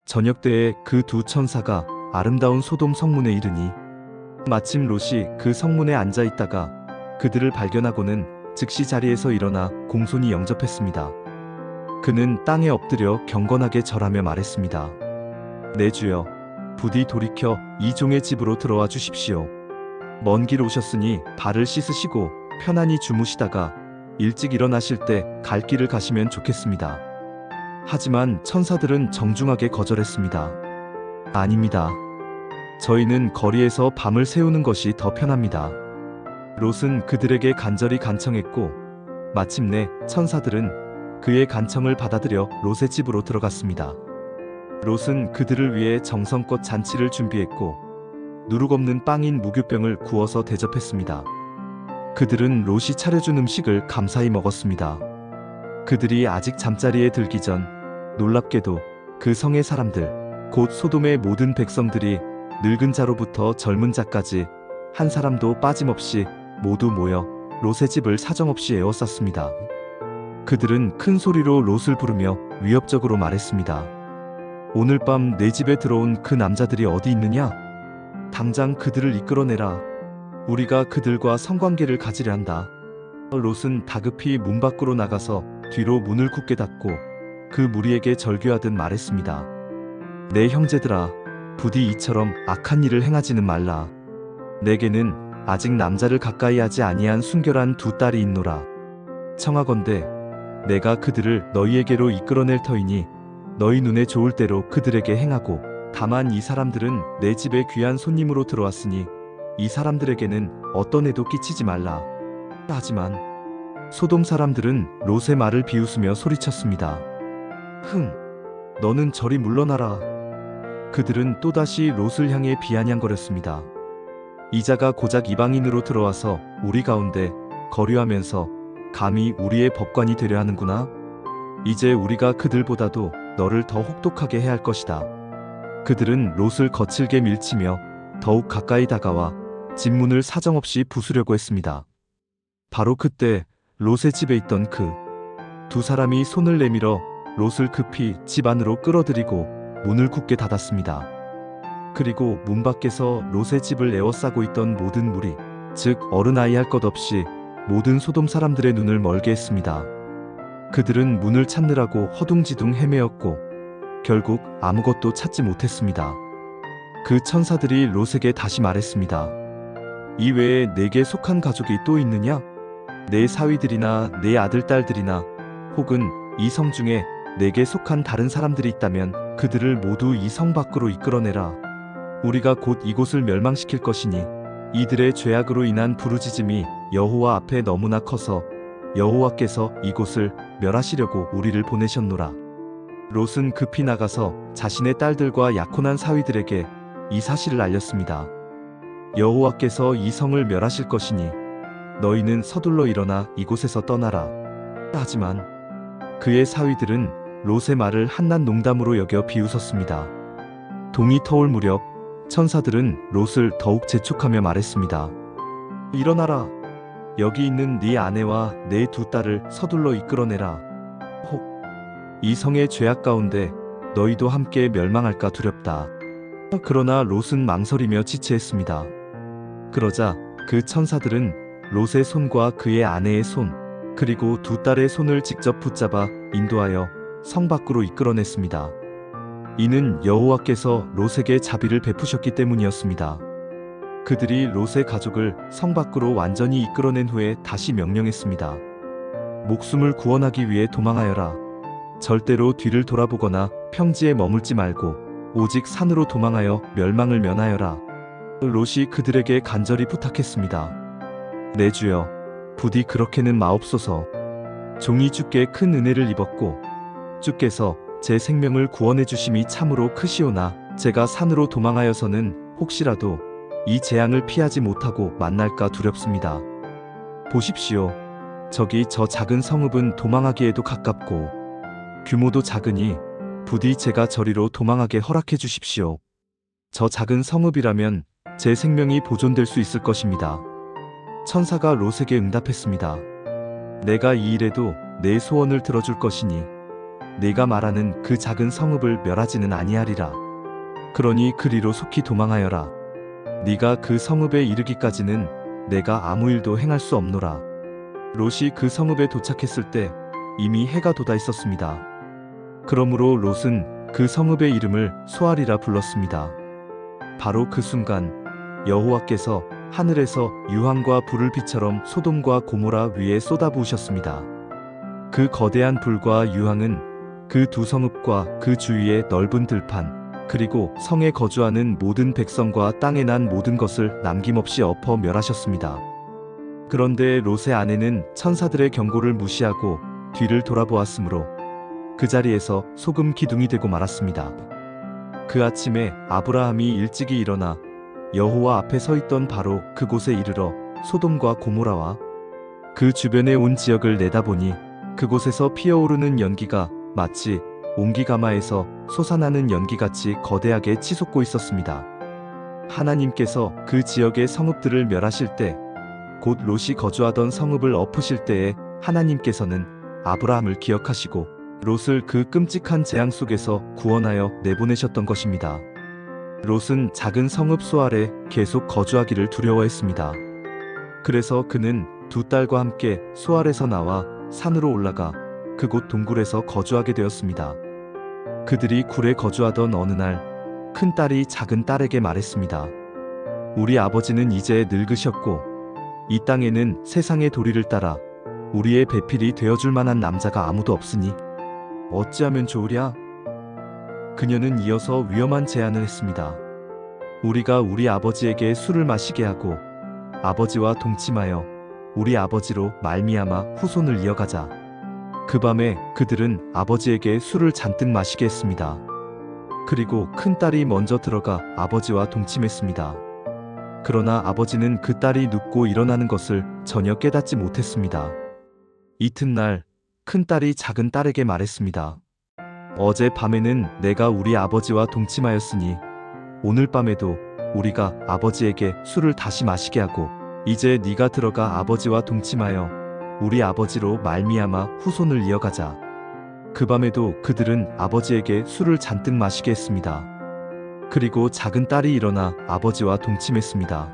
저녁 때에 그 두 천사가 아름다운 소돔 성문에 이르니 마침 롯이 그 성문에 앉아 있다가 그들을 발견하고는 즉시 자리에서 일어나 공손히 영접했습니다. 그는 땅에 엎드려 경건하게 절하며 말했습니다. 내 주여, 부디 돌이켜 이 종의 집으로 들어와 주십시오. 먼 길 오셨으니 발을 씻으시고 편안히 주무시다가 일찍 일어나실 때 갈 길을 가시면 좋겠습니다. 하지만 천사들은 정중하게 거절했습니다. 아닙니다. 저희는 거리에서 밤을 새우는 것이 더 편합니다. 롯은 그들에게 간절히 간청했고 마침내 천사들은 그의 간청을 받아들여 롯의 집으로 들어갔습니다. 롯은 그들을 위해 정성껏 잔치를 준비했고 누룩없는 빵인 무교병을 구워서 대접했습니다. 그들은 롯이 차려준 음식을 감사히 먹었습니다. 그들이 아직 잠자리에 들기 전 놀랍게도 그 성의 사람들, 곧 소돔의 모든 백성들이 늙은 자로부터 젊은 자까지 한 사람도 빠짐없이 모두 모여 롯의 집을 사정없이 에워쌌습니다. 그들은 큰 소리로 롯을 부르며 위협적으로 말했습니다. 오늘 밤 내 집에 들어온 그 남자들이 어디 있느냐? 당장 그들을 이끌어내라. 우리가 그들과 성관계를 가지려 한다. 롯은 다급히 문 밖으로 나가서 뒤로 문을 굳게 닫고 그 무리에게 절규하듯 말했습니다. 내 형제들아, 부디 이처럼 악한 일을 행하지는 말라. 내게는 아직 남자를 가까이 하지 아니한 순결한 두 딸이 있노라. 청하건대 내가 그들을 너희에게로 이끌어낼 터이니 너희 눈에 좋을 대로 그들에게 행하고, 다만 이 사람들은 내 집에 귀한 손님으로 들어왔으니 이 사람들에게는 어떤 해도 끼치지 말라. 하지만 소돔 사람들은 롯의 말을 비웃으며 소리쳤습니다. 너는 저리 물러나라. 그들은 또다시 롯을 향해 비아냥거렸습니다. 이자가 고작 이방인으로 들어와서 우리 가운데 거류하면서 감히 우리의 법관이 되려 하는구나. 이제 우리가 그들보다도 너를 더 혹독하게 해야 할 것이다. 그들은 롯을 거칠게 밀치며 더욱 가까이 다가와 집 문을 사정없이 부수려고 했습니다. 바로 그때 롯의 집에 있던 그 두 사람이 손을 내밀어 롯을 급히 집 안으로 끌어들이고 문을 굳게 닫았습니다. 그리고 문 밖에서 롯의 집을 에워싸고 있던 모든 무리, 즉 어른아이 할 것 없이 모든 소돔 사람들의 눈을 멀게 했습니다. 그들은 문을 찾느라고 허둥지둥 헤매었고 결국 아무것도 찾지 못했습니다. 그 천사들이 롯에게 다시 말했습니다. 이 외에 내게 속한 가족이 또 있느냐? 내 사위들이나 내 아들 딸들이나 혹은 이 성 중에 내게 속한 다른 사람들이 있다면 그들을 모두 이 성 밖으로 이끌어내라. 우리가 곧 이곳을 멸망시킬 것이니 이들의 죄악으로 인한 부르짖음이 여호와 앞에 너무나 커서 여호와께서 이곳을 멸하시려고 우리를 보내셨노라. 롯은 급히 나가서 자신의 딸들과 약혼한 사위들에게 이 사실을 알렸습니다. 여호와께서 이 성을 멸하실 것이니 너희는 서둘러 일어나 이곳에서 떠나라. 하지만 그의 사위들은 롯의 말을 한낱 농담으로 여겨 비웃었습니다. 동이 터올 무렵 천사들은 롯을 더욱 재촉하며 말했습니다. 일어나라. 여기 있는 네 아내와 내 두 딸을 서둘러 이끌어내라. 혹 이 성의 죄악 가운데 너희도 함께 멸망할까 두렵다. 그러나 롯은 망설이며 지체했습니다. 그러자 그 천사들은 롯의 손과 그의 아내의 손, 그리고 두 딸의 손을 직접 붙잡아 인도하여 성 밖으로 이끌어냈습니다. 이는 여호와께서 롯에게 자비를 베푸셨기 때문이었습니다. 그들이 롯의 가족을 성 밖으로 완전히 이끌어낸 후에 다시 명령했습니다. 목숨을 구원하기 위해 도망하여라. 절대로 뒤를 돌아보거나 평지에 머물지 말고 오직 산으로 도망하여 멸망을 면하여라. 롯이 그들에게 간절히 부탁했습니다. 내 주여, 부디 그렇게는 마옵소서. 종이 주께 큰 은혜를 입었고 주께서 제 생명을 구원해 주심이 참으로 크시오나 제가 산으로 도망하여서는 혹시라도 이 재앙을 피하지 못하고 만날까 두렵습니다. 보십시오. 저기 저 작은 성읍은 도망하기에도 가깝고 규모도 작으니 부디 제가 저리로 도망하게 허락해 주십시오. 저 작은 성읍이라면 제 생명이 보존될 수 있을 것입니다. 천사가 롯에게 응답했습니다. 내가 이 일에도 내 소원을 들어줄 것이니 네가 말하는 그 작은 성읍을 멸하지는 아니하리라. 그러니 그리로 속히 도망하여라. 네가 그 성읍에 이르기까지는 내가 아무 일도 행할 수 없노라. 롯이 그 성읍에 도착했을 때 이미 해가 돋아 있었습니다. 그러므로 롯은 그 성읍의 이름을 소알이라 불렀습니다. 바로 그 순간 여호와께서 하늘에서 유황과 불을 비처럼 소돔과 고모라 위에 쏟아부으셨습니다. 그 거대한 불과 유황은 그 두 성읍과 그 주위의 넓은 들판, 그리고 성에 거주하는 모든 백성과 땅에 난 모든 것을 남김없이 엎어 멸하셨습니다. 그런데 롯의 아내는 천사들의 경고를 무시하고 뒤를 돌아보았으므로 그 자리에서 소금 기둥이 되고 말았습니다. 그 아침에 아브라함이 일찍이 일어나 여호와 앞에 서 있던 바로 그곳에 이르러 소돔과 고모라와 그 주변에 온 지역을 내다보니 그곳에서 피어오르는 연기가 마치 옹기가마에서 솟아나는 연기같이 거대하게 치솟고 있었습니다. 하나님께서 그 지역의 성읍들을 멸하실 때, 곧 롯이 거주하던 성읍을 엎으실 때에 하나님께서는 아브라함을 기억하시고 롯을 그 끔찍한 재앙 속에서 구원하여 내보내셨던 것입니다. 롯은 작은 성읍 소알에 계속 거주하기를 두려워했습니다. 그래서 그는 두 딸과 함께 소알에서 나와 산으로 올라가 그곳 동굴에서 거주하게 되었습니다. 그들이 굴에 거주하던 어느 날 큰 딸이 작은 딸에게 말했습니다. 우리 아버지는 이제 늙으셨고 이 땅에는 세상의 도리를 따라 우리의 배필이 되어줄 만한 남자가 아무도 없으니 어찌하면 좋으랴? 그녀는 이어서 위험한 제안을 했습니다. 우리가 우리 아버지에게 술을 마시게 하고 아버지와 동침하여 우리 아버지로 말미암아 후손을 이어가자. 그 밤에 그들은 아버지에게 술을 잔뜩 마시게 했습니다. 그리고 큰딸이 먼저 들어가 아버지와 동침했습니다. 그러나 아버지는 그 딸이 눕고 일어나는 것을 전혀 깨닫지 못했습니다. 이튿날 큰딸이 작은 딸에게 말했습니다. 어제 밤에는 내가 우리 아버지와 동침하였으니 오늘 밤에도 우리가 아버지에게 술을 다시 마시게 하고 이제 네가 들어가 아버지와 동침하여 우리 아버지로 말미암아 후손을 이어가자. 그 밤에도 그들은 아버지에게 술을 잔뜩 마시게 했습니다. 그리고 작은 딸이 일어나 아버지와 동침했습니다.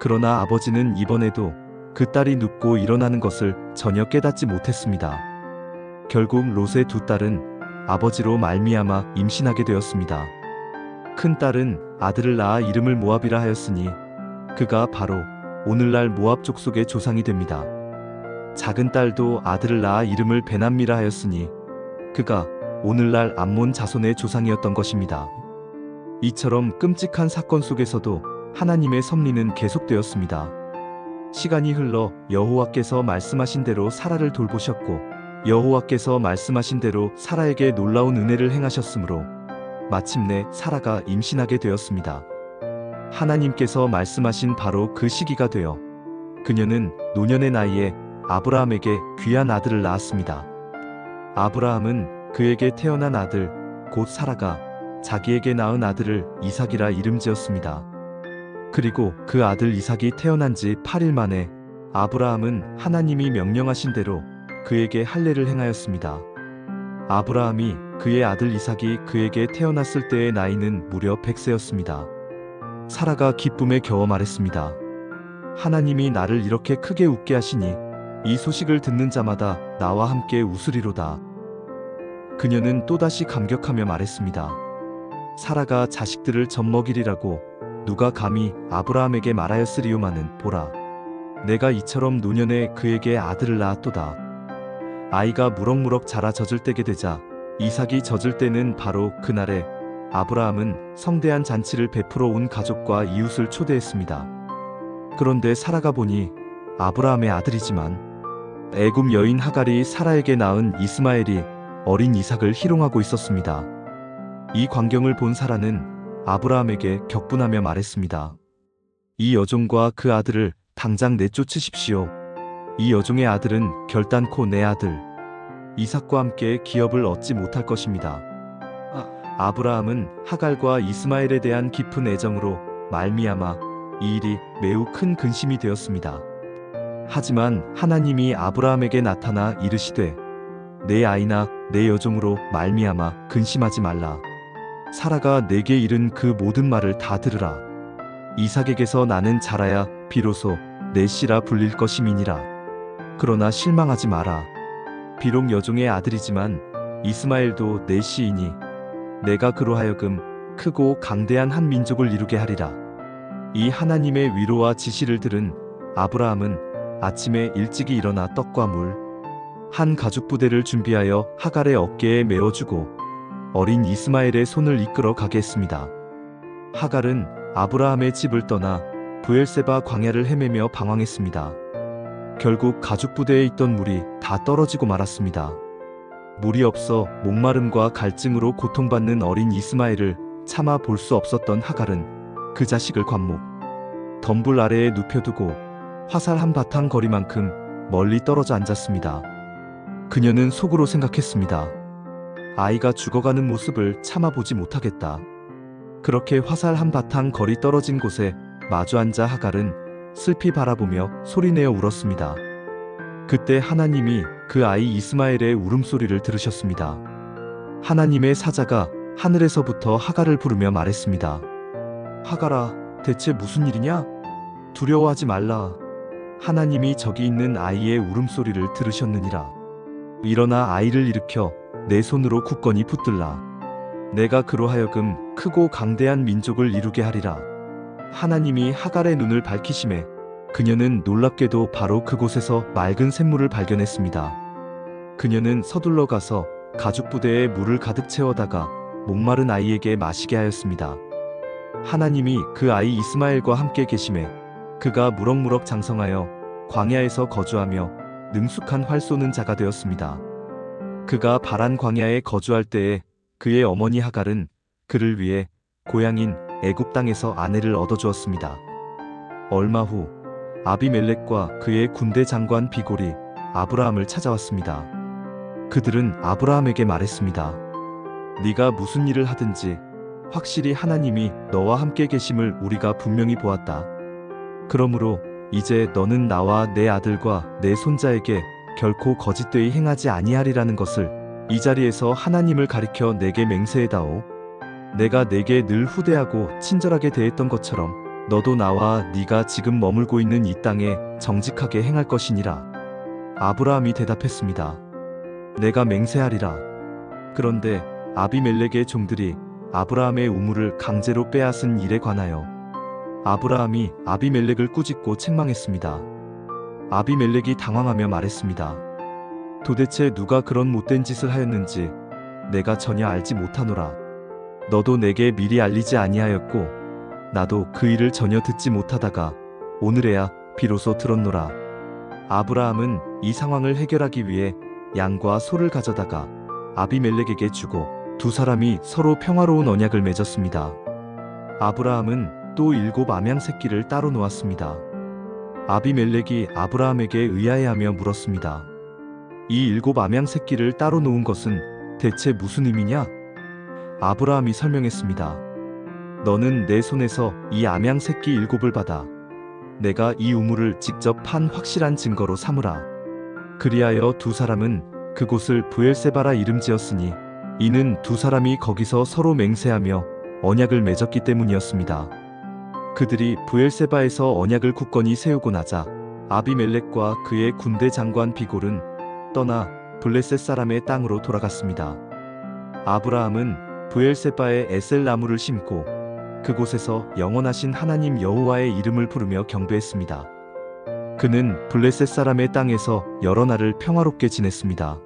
그러나 아버지는 이번에도 그 딸이 눕고 일어나는 것을 전혀 깨닫지 못했습니다. 결국 롯의 두 딸은 아버지로 말미암아 임신하게 되었습니다. 큰 딸은 아들을 낳아 이름을 모압이라 하였으니 그가 바로 오늘날 모압 족속의 조상이 됩니다. 작은 딸도 아들을 낳아 이름을 베남미라 하였으니 그가 오늘날 암몬 자손의 조상이었던 것입니다. 이처럼 끔찍한 사건 속에서도 하나님의 섭리는 계속되었습니다. 시간이 흘러 여호와께서 말씀하신 대로 사라를 돌보셨고 여호와께서 말씀하신 대로 사라에게 놀라운 은혜를 행하셨으므로 마침내 사라가 임신하게 되었습니다. 하나님께서 말씀하신 바로 그 시기가 되어 그녀는 노년의 나이에 아브라함에게 귀한 아들을 낳았습니다. 아브라함은 그에게 태어난 아들 곧 사라가 자기에게 낳은 아들을 이삭이라 이름 지었습니다. 그리고 그 아들 이삭이 태어난 지 8일 만에 아브라함은 하나님이 명령하신 대로 그에게 할례를 행하였습니다. 아브라함이 그의 아들 이삭이 그에게 태어났을 때의 나이는 무려 100세였습니다. 사라가 기쁨에 겨워 말했습니다. 하나님이 나를 이렇게 크게 웃게 하시니 이 소식을 듣는 자마다 나와 함께 웃으리로다. 그녀는 또다시 감격하며 말했습니다. 사라가 자식들을 젖먹이리라고 누가 감히 아브라함에게 말하였으리요마는 보라. 내가 이처럼 노년에 그에게 아들을 낳았도다. 아이가 무럭무럭 자라 젖을 때게 되자 이삭이 젖을 때는 바로 그날에 아브라함은 성대한 잔치를 베풀어 온 가족과 이웃을 초대했습니다. 그런데 사라가 보니 아브라함의 아들이지만 애굽 여인 하갈이 사라에게 낳은 이스마엘이 어린 이삭을 희롱하고 있었습니다. 이 광경을 본 사라는 아브라함에게 격분하며 말했습니다. 이 여종과 그 아들을 당장 내쫓으십시오. 이 여종의 아들은 결단코 내 아들 이삭과 함께 기업을 얻지 못할 것입니다. 아브라함은 하갈과 이스마엘에 대한 깊은 애정으로 말미암아 이 일이 매우 큰 근심이 되었습니다. 하지만 하나님이 아브라함에게 나타나 이르시되 내 아이나 내 여종으로 말미암아 근심하지 말라. 사라가 내게 이른 그 모든 말을 다 들으라. 이삭에게서 나는 자라야 비로소 내 씨라 불릴 것임이니라. 그러나 실망하지 마라. 비록 여종의 아들이지만 이스마엘도 내 씨이니 내가 그로 하여금 크고 강대한 한 민족을 이루게 하리라. 이 하나님의 위로와 지시를 들은 아브라함은 아침에 일찍이 일어나 떡과 물, 한 가죽 부대를 준비하여 하갈의 어깨에 메어주고 어린 이스마엘의 손을 이끌어 가게 했습니다. 하갈은 아브라함의 집을 떠나 브엘세바 광야를 헤매며 방황했습니다. 결국 가죽 부대에 있던 물이 다 떨어지고 말았습니다. 물이 없어 목마름과 갈증으로 고통받는 어린 이스마엘을 차마 볼 수 없었던 하갈은 그 자식을 관목 덤불 아래에 눕혀두고 화살 한 바탕 거리만큼 멀리 떨어져 앉았습니다. 그녀는 속으로 생각했습니다. 아이가 죽어가는 모습을 참아보지 못하겠다. 그렇게 화살 한 바탕 거리 떨어진 곳에 마주 앉아 하갈은 슬피 바라보며 소리내어 울었습니다. 그때 하나님이 그 아이 이스마엘의 울음소리를 들으셨습니다. 하나님의 사자가 하늘에서부터 하갈을 부르며 말했습니다. 하갈아, 대체 무슨 일이냐? 두려워하지 말라. 하나님이 저기 있는 아이의 울음소리를 들으셨느니라. 일어나 아이를 일으켜 내 손으로 굳건히 붙들라. 내가 그로 하여금 크고 강대한 민족을 이루게 하리라. 하나님이 하갈의 눈을 밝히심에 그녀는 놀랍게도 바로 그곳에서 맑은 샘물을 발견했습니다. 그녀는 서둘러 가서 가죽 부대에 물을 가득 채워다가 목마른 아이에게 마시게 하였습니다. 하나님이 그 아이 이스마엘과 함께 계심에 그가 무럭무럭 장성하여 광야에서 거주하며 능숙한 활 쏘는 자가 되었습니다. 그가 바란 광야에 거주할 때에 그의 어머니 하갈은 그를 위해 고향인 애굽 땅에서 아내를 얻어주었습니다. 얼마 후 아비멜렉과 그의 군대 장관 비골이 아브라함을 찾아왔습니다. 그들은 아브라함에게 말했습니다. 네가 무슨 일을 하든지 확실히 하나님이 너와 함께 계심을 우리가 분명히 보았다. 그러므로 이제 너는 나와 내 아들과 내 손자에게 결코 거짓되이 행하지 아니하리라는 것을 이 자리에서 하나님을 가리켜 내게 맹세해다오. 내가 내게 늘 후대하고 친절하게 대했던 것처럼 너도 나와 네가 지금 머물고 있는 이 땅에 정직하게 행할 것이니라. 아브라함이 대답했습니다. 내가 맹세하리라. 그런데 아비멜렉의 종들이 아브라함의 우물을 강제로 빼앗은 일에 관하여 아브라함이 아비멜렉을 꾸짖고 책망했습니다. 아비멜렉이 당황하며 말했습니다. 도대체 누가 그런 못된 짓을 하였는지 내가 전혀 알지 못하노라. 너도 내게 미리 알리지 아니하였고 나도 그 일을 전혀 듣지 못하다가 오늘에야 비로소 들었노라. 아브라함은 이 상황을 해결하기 위해 양과 소를 가져다가 아비멜렉에게 주고 두 사람이 서로 평화로운 언약을 맺었습니다. 아브라함은 또 7 암양 새끼를 따로 놓았습니다. 아비멜렉이 아브라함에게 의아해하며 물었습니다. 이 7 암양 새끼를 따로 놓은 것은 대체 무슨 의미냐? 아브라함이 설명했습니다. 너는 내 손에서 이 암양 새끼 7을 받아 내가 이 우물을 직접 판 확실한 증거로 삼으라. 그리하여 두 사람은 그곳을 브엘세바라 이름 지었으니 이는 두 사람이 거기서 서로 맹세하며 언약을 맺었기 때문이었습니다. 그들이 브엘세바에서 언약을 굳건히 세우고 나자 아비멜렉과 그의 군대 장관 비골은 떠나 블레셋 사람의 땅으로 돌아갔습니다. 아브라함은 브엘세바에 에셀 나무를 심고 그곳에서 영원하신 하나님 여호와의 이름을 부르며 경배했습니다. 그는 블레셋 사람의 땅에서 여러 날을 평화롭게 지냈습니다.